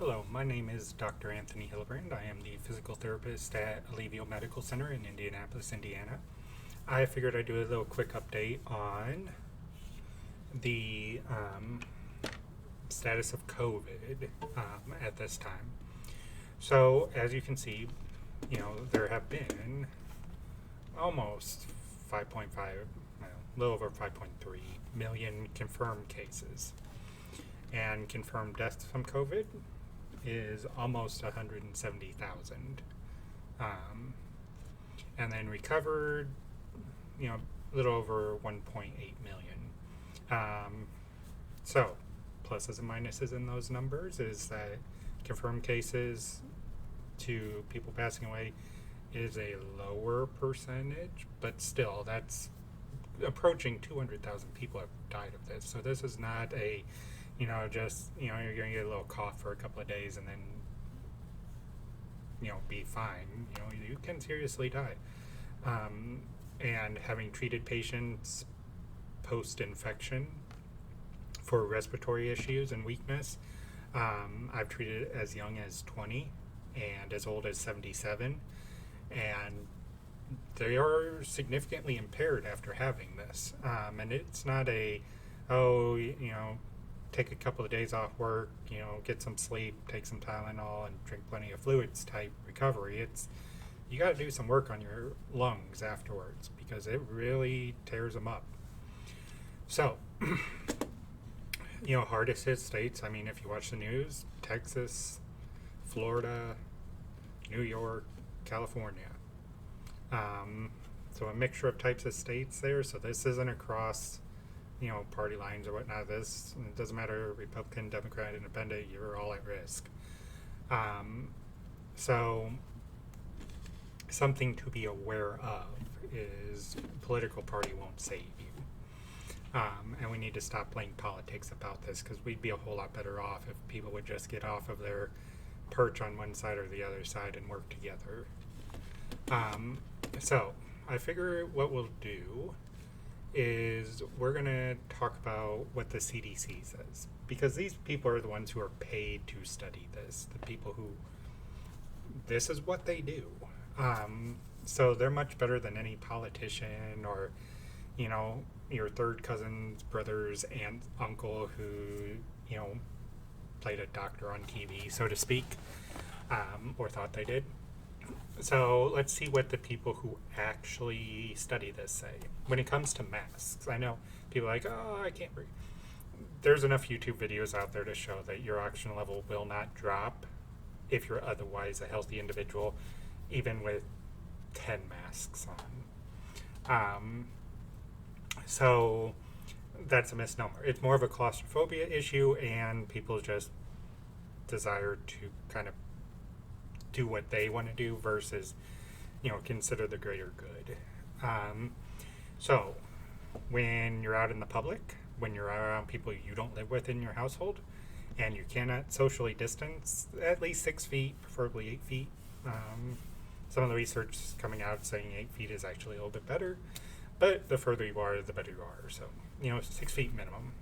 Hello, my name is Dr. Anthony Hillebrand. I am the physical therapist at Alivio Medical Center in Indianapolis, Indiana. I figured I'd do a little quick update on the status of COVID at this time. So, as you can see, there have been almost 5.5, a little over 5.3 million confirmed cases. And confirmed deaths from COVID is almost 170,000. And then recovered, a little over 1.8 million. So, pluses and minuses in those numbers is that confirmed cases to people passing away is a lower percentage, but still, that's approaching 200,000 people have died of this. So this is not a, you're going to get a little cough for a couple of days and then, be fine. You can seriously die. And having treated patients post-infection for respiratory issues and weakness, I've treated as young as 20 and as old as 77. And they are significantly impaired after having this. And it's not take a couple of days off work, get some sleep, take some Tylenol, and drink plenty of fluids type recovery. You got to do some work on your lungs afterwards because it really tears them up. So, hardest hit states, if you watch the news, Texas, Florida, New York, California. So a mixture of types of states there. So this isn't across, party lines or whatnot. It doesn't matter, Republican, Democrat, Independent, you're all at risk. So something to be aware of is political party won't save you. And we need to stop playing politics about this because we'd be a whole lot better off if people would just get off of their perch on one side or the other side and work together. So I figure what we'll do is we're going to talk about what the CDC says, because these people are the ones who are paid to study this, the people who, this is what they do. So they're much better than any politician or, your third cousin's brother's aunt, uncle who, played a doctor on TV, so to speak, or thought they did. So let's see what the people who actually study this say. When it comes to masks, I know people are like, oh, I can't breathe. There's enough YouTube videos out there to show that your oxygen level will not drop if you're otherwise a healthy individual, even with 10 masks on. So that's a misnomer. It's more of a claustrophobia issue, and people just desire to kind of do what they want to do versus, consider the greater good. So when you're out in the public, when you're around people you don't live with in your household, and you cannot socially distance at least 6 feet, preferably 8 feet. Some of the research is coming out saying 8 feet is actually a little bit better, but the further you are, the better you are. So, 6 feet minimum.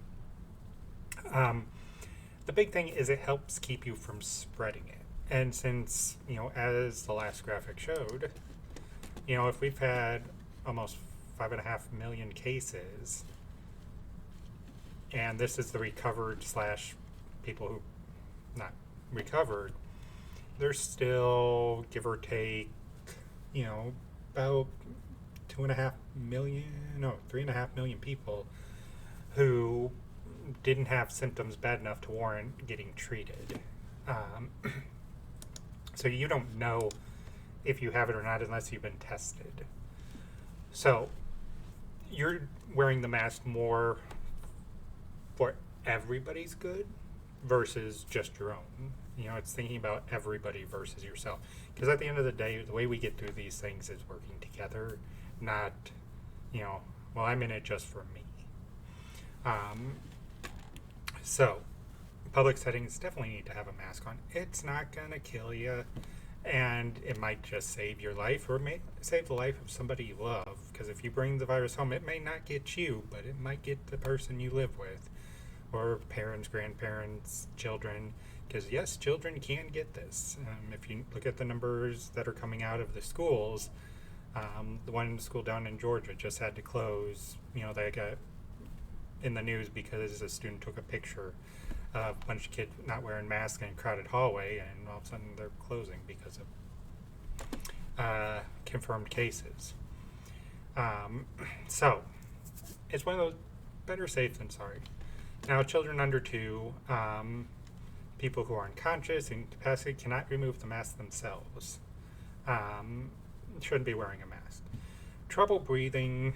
The big thing is it helps keep you from spreading it. And since, as the last graphic showed, if we've had almost 5.5 million cases, and this is the recovered / people who not recovered, there's still, give or take, about 3.5 million people who didn't have symptoms bad enough to warrant getting treated. So you don't know if you have it or not unless you've been tested. So you're wearing the mask more for everybody's good versus just your own. It's thinking about everybody versus yourself. Because at the end of the day, the way we get through these things is working together, not, I'm in it just for me. So public settings definitely need to have a mask on. It's not going to kill you, and it might just save your life, or it may save the life of somebody you love, because if you bring the virus home, it may not get you, but it might get the person you live with, or parents, grandparents, children, Because yes, children can get this. If you look at the numbers that are coming out of the schools, the one school down in Georgia just had to close. They got in the news because a student took a picture of a bunch of kids not wearing masks in a crowded hallway, and all of a sudden they're closing because of confirmed cases. So it's one of those, better safe than sorry. Now, children under 2, people who are unconscious, incapacitated, cannot remove the mask themselves. Shouldn't be wearing a mask. Trouble breathing,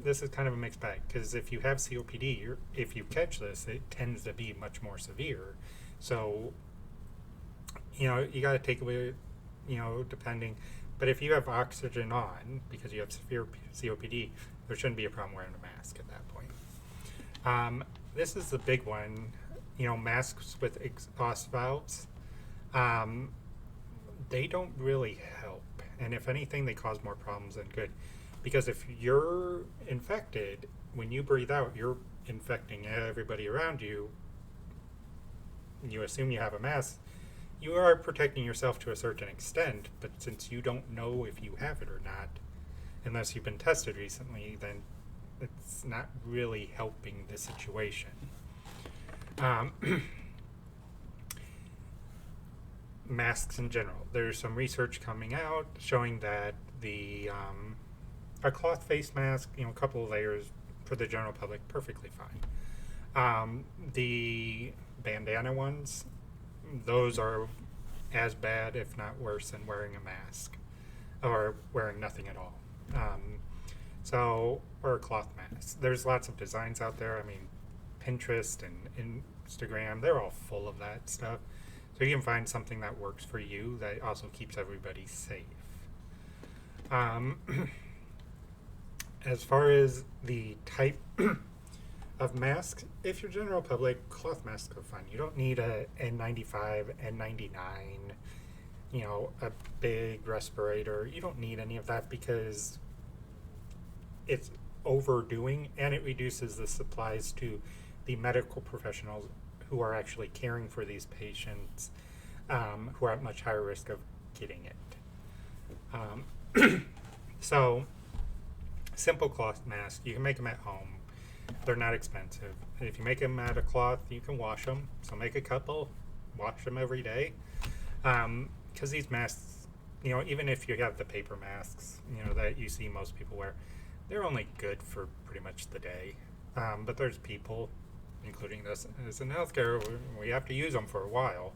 this is kind of a mixed bag, because if you have COPD, if you catch this, it tends to be much more severe. So, you got to take away, depending. But if you have oxygen on, because you have severe COPD, there shouldn't be a problem wearing a mask at that point. This is the big one, masks with exhaust valves. They don't really help. And if anything, they cause more problems than good. Because if you're infected, when you breathe out, you're infecting everybody around you. You assume you have a mask. You are protecting yourself to a certain extent, but since you don't know if you have it or not, unless you've been tested recently, then it's not really helping the situation. Masks in general. There's some research coming out showing that a cloth face mask, a couple of layers for the general public, perfectly fine. The bandana ones, those are as bad, if not worse, than wearing a mask or wearing nothing at all. Or a cloth mask. There's lots of designs out there. I mean, Pinterest and Instagram, they're all full of that stuff. So you can find something that works for you that also keeps everybody safe. As far as the type of masks, if you're general public, cloth masks are fine. You don't need a N95, N99, a big respirator. You don't need any of that because it's overdoing, and it reduces the supplies to the medical professionals who are actually caring for these patients, who are at much higher risk of getting it. So, simple cloth masks, you can make them at home. They're not expensive. And if you make them out of cloth, you can wash them. So make a couple, wash them every day. Because these masks, even if you have the paper masks, that you see most people wear, they're only good for pretty much the day. But there's people, including us as in healthcare, we have to use them for a while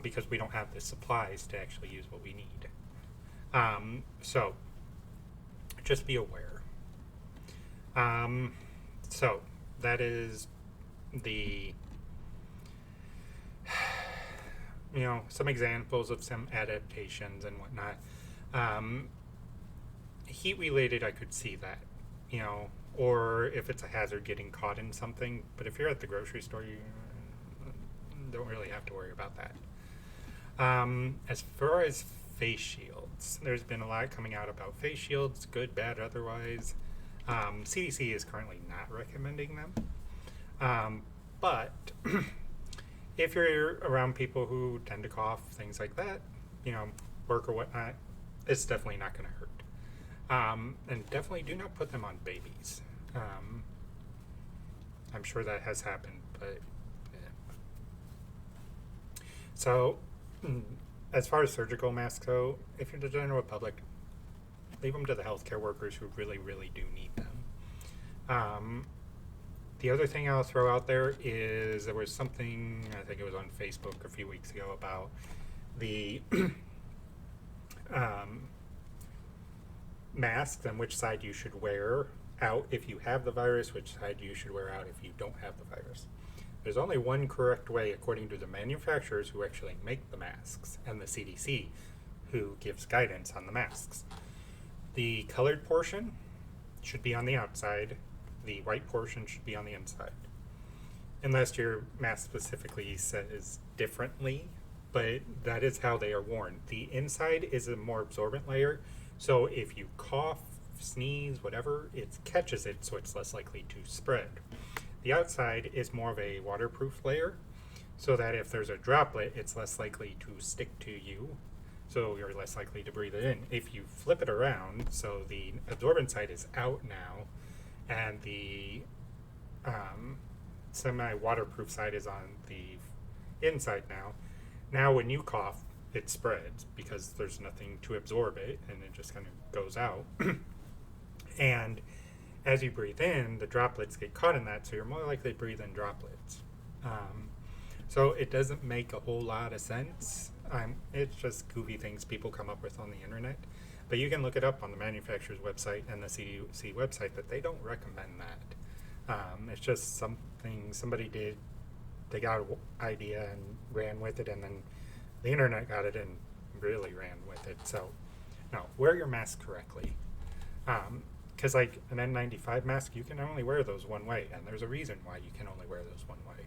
because we don't have the supplies to actually use what we need. So just be aware. So that is the, some examples of some adaptations and whatnot. Heat related, I could see that, or if it's a hazard getting caught in something. But if you're at the grocery store, you don't really have to worry about that. As far as face shields, there's been a lot coming out about face shields, good, bad, otherwise. CDC is currently not recommending them. But if you're around people who tend to cough, things like that, work or whatnot, it's definitely not going to hurt. And definitely do not put them on babies. I'm sure that has happened, but yeah. So, as far as surgical masks go, if you're the general public, leave them to the healthcare workers who really, really do need them. The other thing I'll throw out there is there was something, I think it was on Facebook a few weeks ago, about the masks and which side you should wear out if you have the virus, which side you should wear out if you don't have the virus. There's only one correct way according to the manufacturers who actually make the masks and the CDC who gives guidance on the masks. The colored portion should be on the outside. The white portion should be on the inside. Unless your mask specifically says differently, but that is how they are worn. The inside is a more absorbent layer, so if you cough, sneeze, whatever, it catches it, so it's less likely to spread. The outside is more of a waterproof layer, so that if there's a droplet, it's less likely to stick to you, so you're less likely to breathe it in. If you flip it around, so the absorbent side is out now, and the semi-waterproof side is on the inside now, now when you cough, it spreads because there's nothing to absorb it, and it just kind of goes out. And as you breathe in, the droplets get caught in that, so you're more likely to breathe in droplets. So it doesn't make a whole lot of sense. It's just goofy things people come up with on the internet. But you can look it up on the manufacturer's website and the CDC website, but they don't recommend that. It's just something somebody did. They got an idea and ran with it, and then the internet got it and really ran with it. So, no, wear your mask correctly. Because like an N95 mask, you can only wear those one way, and there's a reason why you can only wear those one way.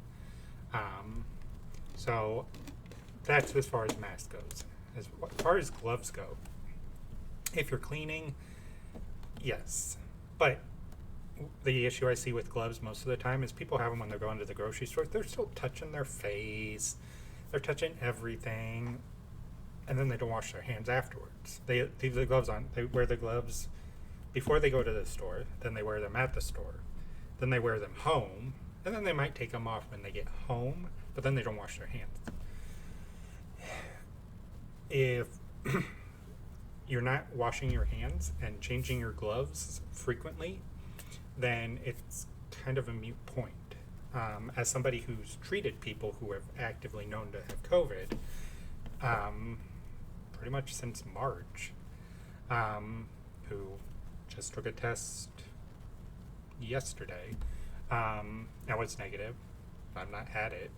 So that's as far as mask goes. As far as gloves go, if you're cleaning, yes. But the issue I see with gloves most of the time is people have them when they're going to the grocery store. They're still touching their face. They're touching everything. And then they don't wash their hands afterwards. They leave the gloves on. They wear the gloves before they go to the store. Then they wear them at the store. Then they wear them home. And then they might take them off when they get home. But then they don't wash their hands. If you're not washing your hands and changing your gloves frequently, then it's kind of a moot point. As somebody who's treated people who have actively known to have COVID, pretty much since March, who just took a test yesterday, I was negative. I've not had it,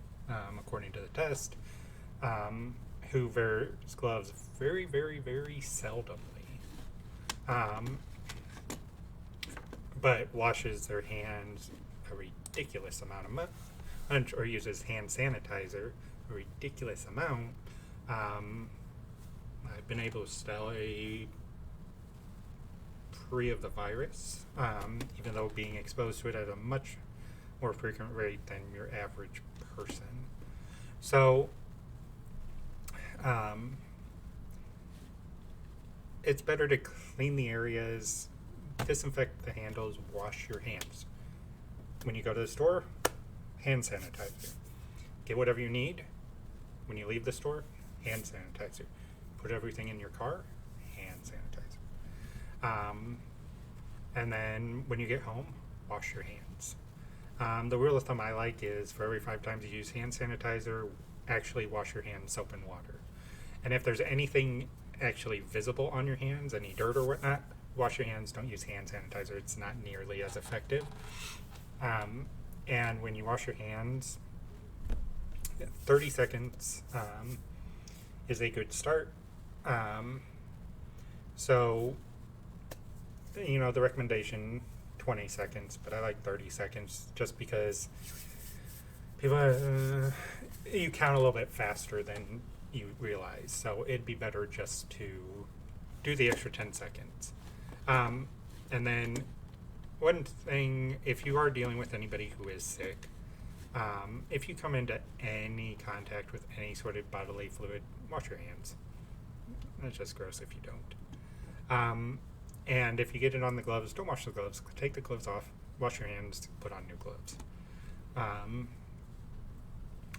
according to the test, who wears gloves very, very, very seldomly, but washes their hands a ridiculous amount of much, or uses hand sanitizer a ridiculous amount. I've been able to stay free of the virus, even though being exposed to it at a much more frequent rate than your average person. So, it's better to clean the areas, disinfect the handles, wash your hands. When you go to the store, hand sanitizer. Get whatever you need. When you leave the store, hand sanitizer. Put everything in your car, hand sanitizer. And then when you get home, wash your hands. The rule of thumb I like is for every 5 times you use hand sanitizer, actually wash your hands soap and water. And if there's anything actually visible on your hands, any dirt or whatnot, wash your hands. Don't use hand sanitizer. It's not nearly as effective. And when you wash your hands, 30 seconds is a good start. So, you know, the recommendation, 20 seconds, but I like 30 seconds just because people, you count a little bit faster than you realize. So it'd be better just to do the extra 10 seconds. And then one thing, if you are dealing with anybody who is sick, if you come into any contact with any sort of bodily fluid, wash your hands. It's just gross if you don't. And if you get it on the gloves, don't wash the gloves. Take the gloves off, wash your hands, put on new gloves.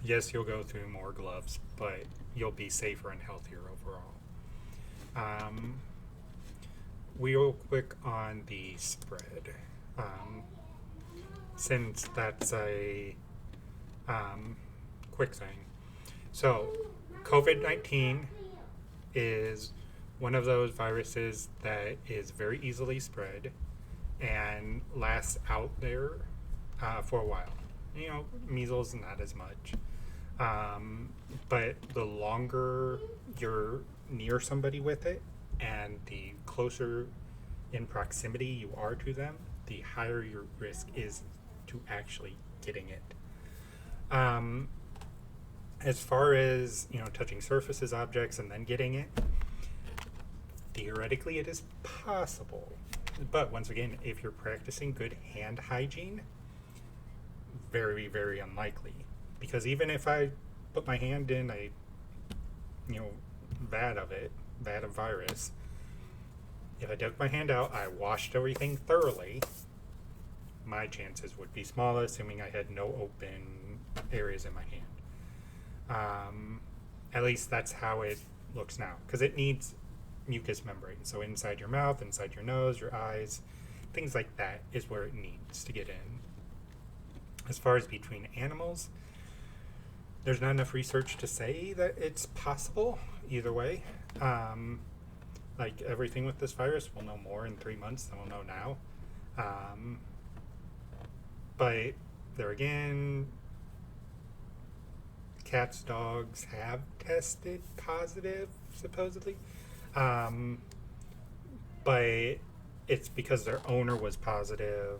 Yes, you'll go through more gloves, but you'll be safer and healthier overall. Real quick on the spread, since that's a quick thing. So, COVID-19 is one of those viruses that is very easily spread and lasts out there for a while. You know, measles, not as much. But the longer you're near somebody with it and the closer in proximity you are to them, the higher your risk is to actually getting it. As far as, you know, touching surfaces, objects, and then getting it, theoretically it is possible. But once again, if you're practicing good hand hygiene, very, very unlikely. Because even if I put my hand in a, vat of virus. If I took my hand out, I washed everything thoroughly, my chances would be smaller, assuming I had no open areas in my hand. At least that's how it looks now, because it needs mucous membrane. So inside your mouth, inside your nose, your eyes, things like that is where it needs to get in. As far as between animals, there's not enough research to say that it's possible either way. Like everything with this virus, we'll know more in 3 months than we'll know now. But there again, cats, dogs have tested positive, supposedly. But it's because their owner was positive,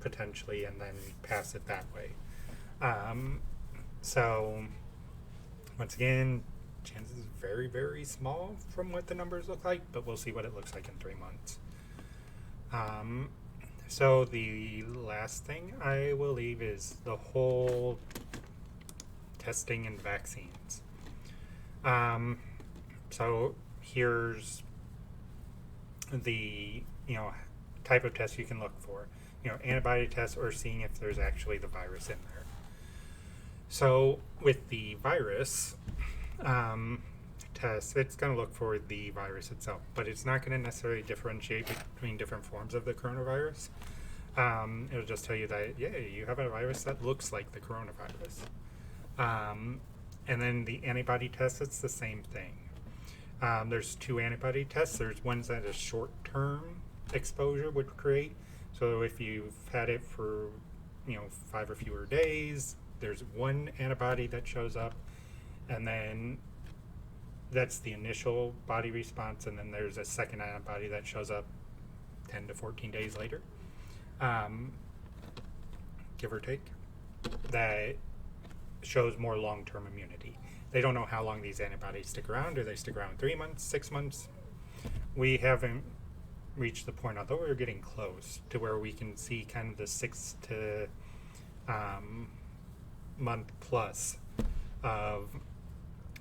potentially, and then passed it that way. So, once again, chances very, very small from what the numbers look like, but we'll see what it looks like in 3 months. So the last thing I will leave is the whole testing and vaccines. So here's the type of test you can look for. Antibody tests or seeing if there's actually the virus in there. So with the virus test, it's going to look for the virus itself, but it's not going to necessarily differentiate between different forms of the coronavirus. It'll just tell you that, yeah, you have a virus that looks like the coronavirus. And then the antibody test, it's the same thing. There's 2 antibody tests. There's ones that a short-term exposure would create. So if you've had it for 5 or fewer days, there's one antibody that shows up, and then that's the initial body response, and then there's a second antibody that shows up 10 to 14 days later, give or take, that shows more long-term immunity. They don't know how long these antibodies stick around. Do they stick around 3 months, 6 months? We haven't reached the point, although we're getting close to where we can see kind of the 6 to month plus of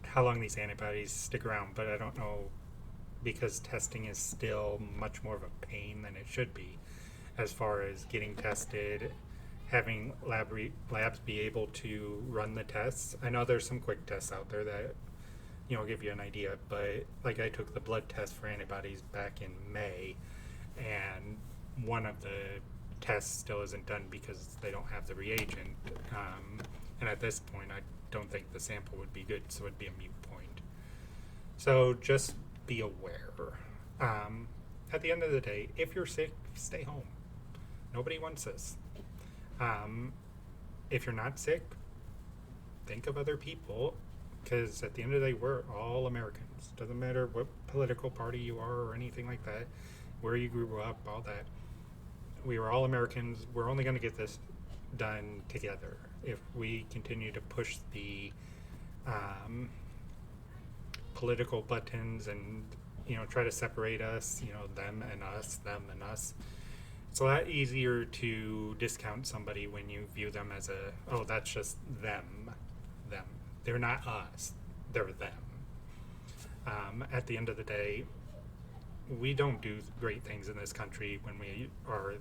how long these antibodies stick around, but I don't know, because testing is still much more of a pain than it should be as far as getting tested, having labs be able to run the tests. I know there's some quick tests out there that give you an idea, but like I took the blood test for antibodies back in May, and one of the tests still isn't done because they don't have the reagent, and at this point I don't think the sample would be good, so it'd be a moot point. So just be aware. At the end of the day, if you're sick, stay home. Nobody wants this. If you're not sick, think of other people, because at the end of the day, we're all Americans. Doesn't matter what political party you are or anything like that, where you grew up, all that. We are all Americans. We're only going to get this done together. If we continue to push the political buttons and try to separate us, them and us, them and us, it's a lot easier to discount somebody when you view them as that's just them. They're not us, they're them. At the end of the day, we don't do great things in this country when we are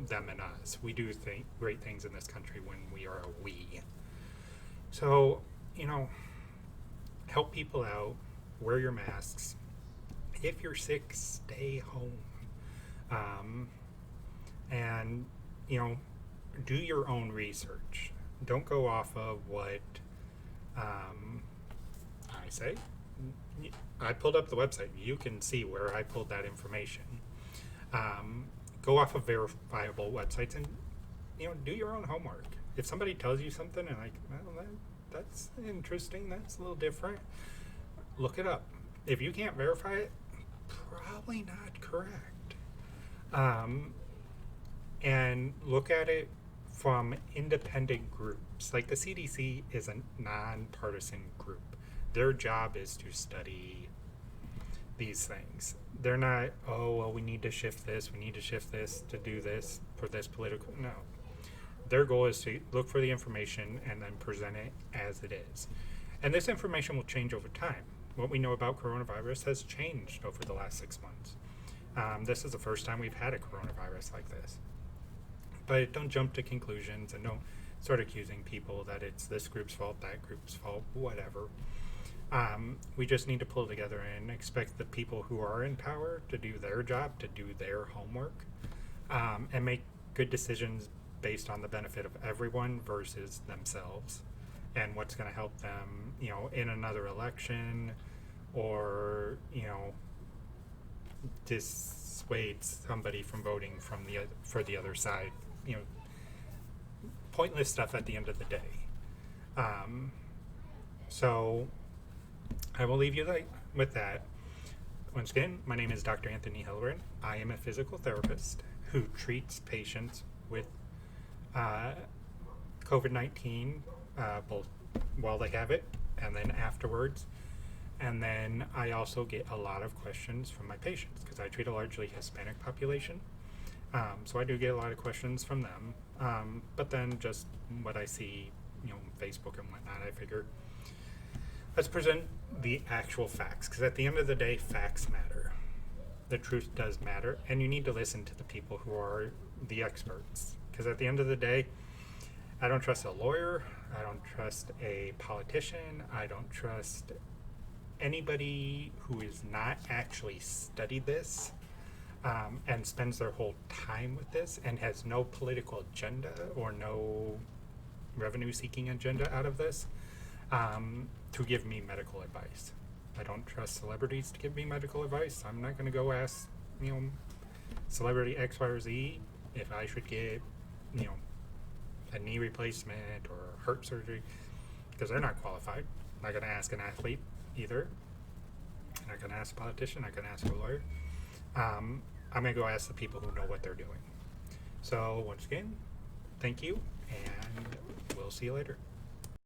them and us. We do great things in this country when we are a we. So, help people out, wear your masks. If you're sick, stay home. And, do your own research. Don't go off of what I say. I pulled up the website. You can see where I pulled that information. Go off of verifiable websites and, do your own homework. If somebody tells you something and that's interesting, that's a little different, look it up. If you can't verify it, probably not correct. And look at it from independent groups. Like the CDC is a nonpartisan group. Their job is to study these things. They're not, we need to shift this, to do this for this political. No. Their goal is to look for the information and then present it as it is. And this information will change over time. What we know about coronavirus has changed over the last 6 months. This is the first time we've had a coronavirus like this. But don't jump to conclusions and don't start accusing people that it's this group's fault, that group's fault, whatever. We just need to pull together and expect the people who are in power to do their job, to do their homework, and make good decisions based on the benefit of everyone versus themselves and what's going to help them, in another election, or, dissuade somebody from voting for the other side. Pointless stuff at the end of the day. So I will leave you with that. Once again, my name is Dr. Anthony Hillebrand. I am a physical therapist who treats patients with COVID-19, both while they have it and then afterwards. And then I also get a lot of questions from my patients because I treat a largely Hispanic population. So I do get a lot of questions from them. But then just what I see, Facebook and whatnot, I figure let's present the actual facts, because at the end of the day, facts matter. The truth does matter, and you need to listen to the people who are the experts. Because at the end of the day, I don't trust a lawyer, I don't trust a politician, I don't trust anybody who is not actually studied this and spends their whole time with this and has no political agenda or no revenue-seeking agenda out of this to give me medical advice. I don't trust celebrities to give me medical advice. I'm not going to go ask, celebrity X, Y, or Z if I should get, a knee replacement or heart surgery, because they're not qualified. I'm not going to ask an athlete either. I'm not going to ask a politician. I'm not going to ask a lawyer. I'm going to go ask the people who know what they're doing. So once again, thank you, and we'll see you later.